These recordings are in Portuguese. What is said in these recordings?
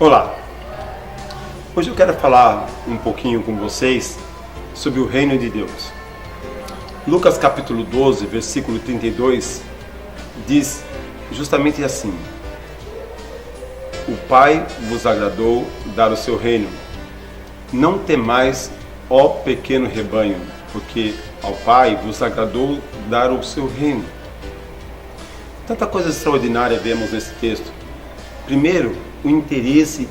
Olá, hoje eu quero falar um pouquinho com vocês sobre o reino de Deus. Lucas capítulo 12, versículo 32 diz justamente assim: o Pai vos agradou dar o seu reino. Não temais, ó pequeno rebanho, porque ao Pai vos agradou dar o seu reino. Tanta coisa extraordinária vemos nesse texto. Primeiro, o interesse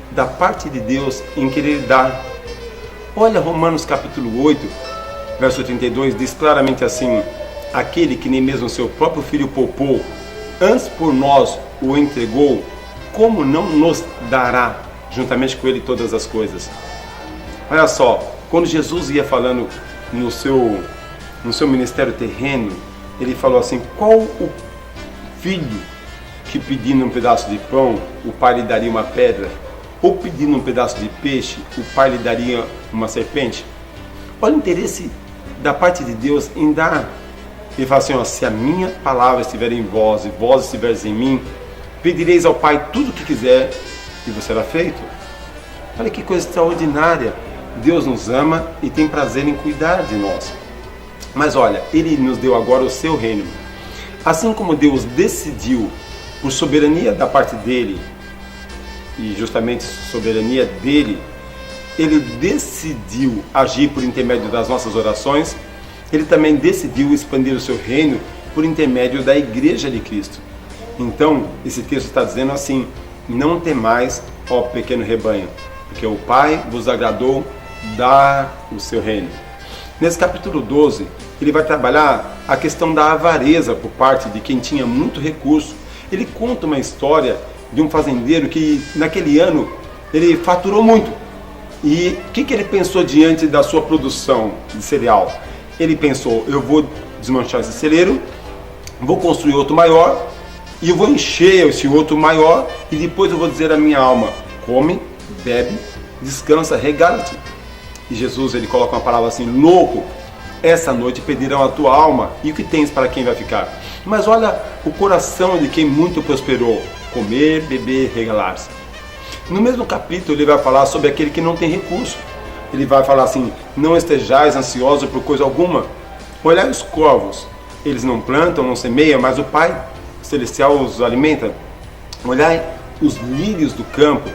da parte de Deus em querer dar. Olha Romanos capítulo 8, verso 32, diz claramente assim: aquele que nem mesmo seu próprio filho poupou, antes por nós o entregou, como não nos dará juntamente com ele todas as coisas? Olha só, quando Jesus ia falando no seu ministério terreno, ele falou assim: qual o filho que pedindo um pedaço de pão, o pai lhe daria uma pedra? Ou pedindo um pedaço de peixe, o pai lhe daria uma serpente? Olha o interesse da parte de Deus em dar. Ele fala assim: ó, se a minha palavra estiver em vós e vós estiveres em mim, pedireis ao Pai tudo o que quiser e vos será feito. Olha que coisa extraordinária. Deus nos ama e tem prazer em cuidar de nós. Mas olha, Ele nos deu agora o seu reino. Assim como Deus decidiu, por soberania da parte dele, e justamente soberania dele, ele decidiu agir por intermédio das nossas orações. Ele também decidiu expandir o seu reino por intermédio da Igreja de Cristo. Então, esse texto está dizendo assim: não temais, ó pequeno rebanho, porque o Pai vos agradou dar o seu reino. Nesse capítulo 12, ele vai trabalhar a questão da avareza por parte de quem tinha muito recurso. Ele conta uma história de um fazendeiro que naquele ano ele faturou muito. E o que ele pensou diante da sua produção de cereal? Ele pensou: eu vou desmanchar esse celeiro, vou construir outro maior, e eu vou encher esse outro maior, e depois eu vou dizer à minha alma: come, bebe, descansa, regala-te. E Jesus, ele coloca uma palavra assim: louco, essa noite pedirão a tua alma, e o que tens para quem vai ficar? Mas olha o coração de quem muito prosperou: comer, beber, regalar-se. No mesmo capítulo ele vai falar sobre aquele que não tem recurso. Ele vai falar assim: não estejais ansiosos por coisa alguma. Olhai os corvos, eles não plantam, não semeiam, mas o Pai Celestial os alimenta. Olhai os lírios do campo.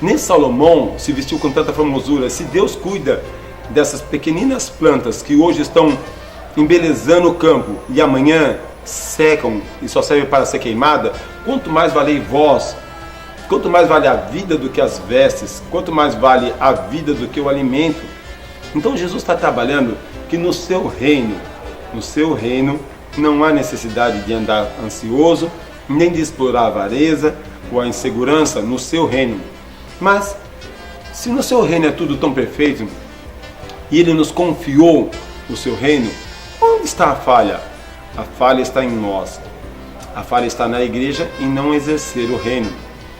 Nem Salomão se vestiu com tanta formosura. Se Deus cuida dessas pequeninas plantas que hoje estão embelezando o campo e amanhã secam e só servem para ser queimada, quanto mais valei vós? Quanto mais vale a vida do que as vestes? Quanto mais vale a vida do que o alimento? Então Jesus está trabalhando que no seu reino não há necessidade de andar ansioso, nem de explorar a avareza ou a insegurança no seu reino. Mas se no seu reino é tudo tão perfeito e Ele nos confiou o seu reino, onde está a falha? A falha está em nós. A falha está na igreja em não exercer o reino.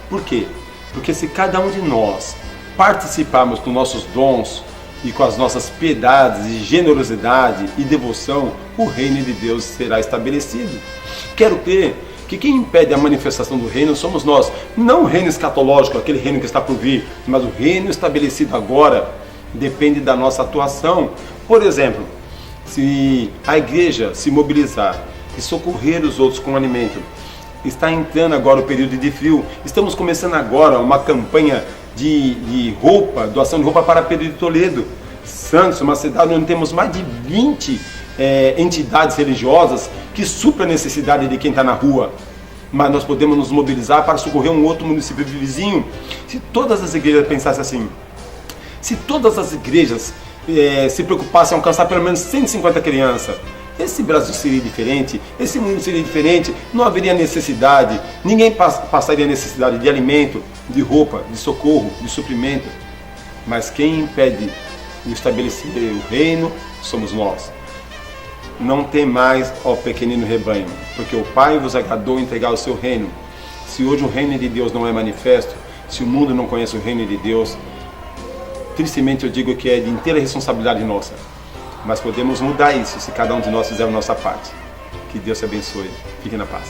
Por quê? Porque se cada um de nós participarmos dos nossos dons e com as nossas piedades e generosidade e devoção, o reino de Deus será estabelecido. Quero crer que quem impede a manifestação do reino somos nós. Não o reino escatológico, aquele reino que está por vir, mas o reino estabelecido agora depende da nossa atuação. Por exemplo, se a igreja se mobilizar e socorrer os outros com alimento, está entrando agora o período de frio, estamos começando agora uma campanha de roupa, doação de roupa para Pedro de Toledo, Santos, uma cidade onde temos mais de 20 entidades religiosas que suprem a necessidade de quem está na rua. Mas nós podemos nos mobilizar para socorrer um outro município vizinho. Se todas as igrejas pensassem assim, se todas as igrejas se preocupassem em alcançar pelo menos 150 crianças, esse Brasil seria diferente, esse mundo seria diferente, não haveria necessidade, ninguém passaria necessidade de alimento, de roupa, de socorro, de suprimento. Mas quem impede o estabelecer o reino somos nós. Não tem mais, ó pequenino rebanho, porque o Pai vos agradou entregar o seu reino. Se hoje o reino de Deus não é manifesto, se o mundo não conhece o reino de Deus, tristemente eu digo que é de inteira responsabilidade nossa. Mas podemos mudar isso se cada um de nós fizer a nossa parte. Que Deus te abençoe. Fique na paz.